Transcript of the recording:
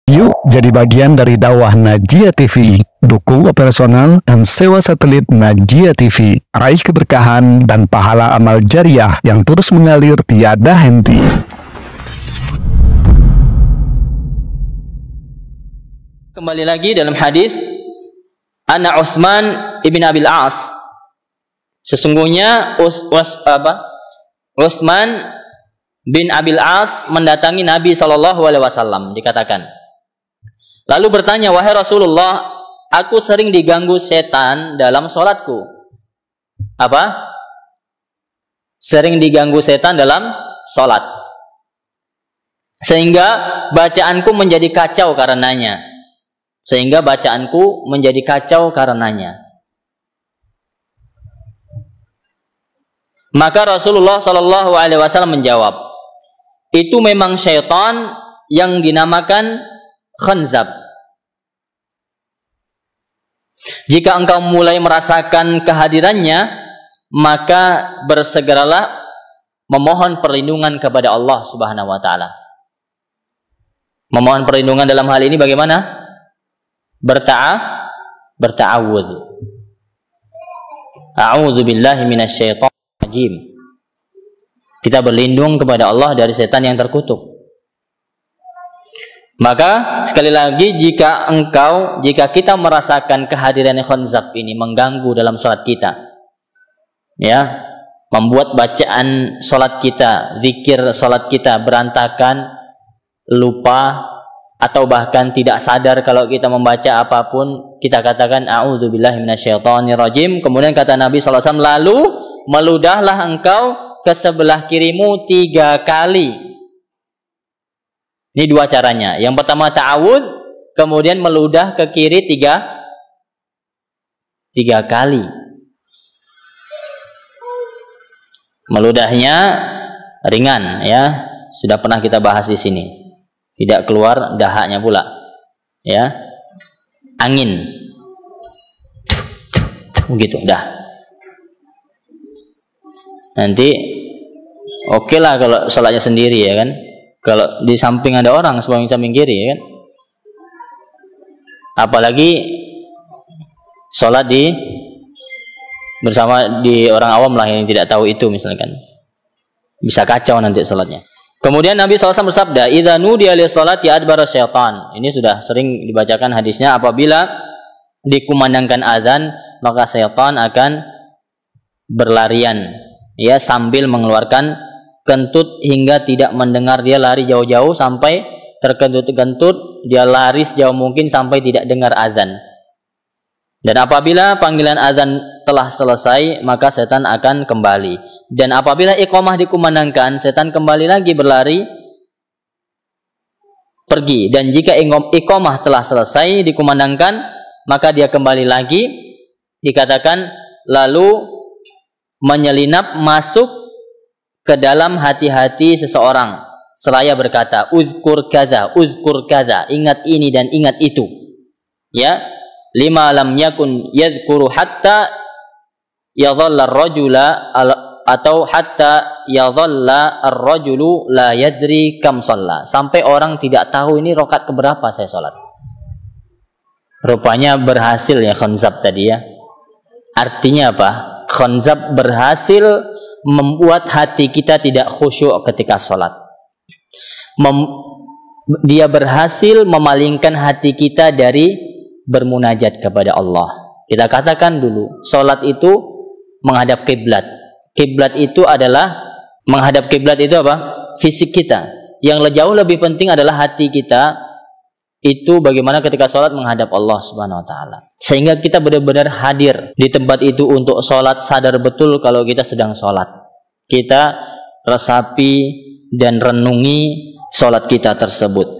Yuk jadi bagian dari dakwah Najia TV. Dukung operasional dan sewa satelit Najia TV. Raih keberkahan dan pahala amal jariah yang terus mengalir tiada henti. Kembali lagi dalam hadis Anna Utsman ibn Abil As. Sesungguhnya Utsman bin Abil As mendatangi Nabi SAW, dikatakan. Lalu bertanya, wahai Rasulullah, aku sering diganggu setan dalam sholatku. Apa? Sering diganggu setan dalam sholat, sehingga bacaanku menjadi kacau karenanya. Maka Rasulullah SAW menjawab, itu memang syaitan yang dinamakan khanzab. Jika engkau mulai merasakan kehadirannya, maka bersegeralah memohon perlindungan kepada Allah Subhanahu wa taala. Memohon perlindungan dalam hal ini bagaimana? Berta'awudz. A'udzu billahi minasyaitonir rajim. Kita berlindung kepada Allah dari setan yang terkutuk. Maka sekali lagi, jika kita merasakan kehadiran khanzab ini mengganggu dalam salat kita, ya, membuat bacaan salat kita, zikir salat kita berantakan, lupa, atau bahkan tidak sadar kalau kita membaca apapun, kita katakan a'udzubillahi minasyaitonir rajim. Kemudian kata Nabi SAW, lalu meludahlah engkau ke sebelah kirimu 3 kali. Ini 2 caranya. Yang pertama ta'awudz, kemudian meludah ke kiri 3 kali. Meludahnya ringan, ya. Sudah pernah kita bahas di sini. Tidak keluar dahaknya pula. Ya. Angin. Begitu, dah. Nanti oke lah kalau sholatnya sendiri, ya kan. Kalau di samping ada orang, samping kiri, ya kan. Apalagi sholat bersama di orang awam lah yang tidak tahu itu misalkan, bisa kacau nanti sholatnya. Kemudian Nabi SAW bersabda, idza nudiya lis-sholati adbara syaitan. Ini sudah sering dibacakan hadisnya. Apabila dikumandangkan azan, maka syaitan akan berlarian, ya, sambil mengeluarkan kentut hingga tidak mendengar. Dia lari jauh-jauh sampai terkentut-kentut, dia lari sejauh mungkin sampai tidak dengar azan. Dan apabila panggilan azan telah selesai, maka setan akan kembali. Dan apabila iqamah dikumandangkan, setan kembali lagi berlari pergi. Dan jika iqamah telah selesai dikumandangkan, maka dia kembali lagi, dikatakan lalu menyelinap masuk ke dalam hati-hati seseorang seraya berkata, uzkur kaza, ingat ini dan ingat itu, ya, lima lam yakun yadhkuru hatta yadhalla ar-rajula, atau hatta yadhalla ar-rajulu la yadri kam shalla, sampai orang tidak tahu ini rakaat keberapa saya sholat. Rupanya berhasil ya khanzab tadi, ya. Artinya apa? Khanzab berhasil membuat hati kita tidak khusyuk ketika sholat. Dia berhasil memalingkan hati kita dari bermunajat kepada Allah. Kita katakan dulu, sholat itu menghadap kiblat. Kiblat itu adalah, menghadap kiblat itu apa? Fisik kita. Yang jauh lebih penting adalah hati kita, itu bagaimana ketika sholat menghadap Allah Subhanahu wa ta'ala. Sehingga kita benar-benar hadir di tempat itu untuk sholat, sadar betul kalau kita sedang sholat. Kita resapi dan renungi sholat kita tersebut.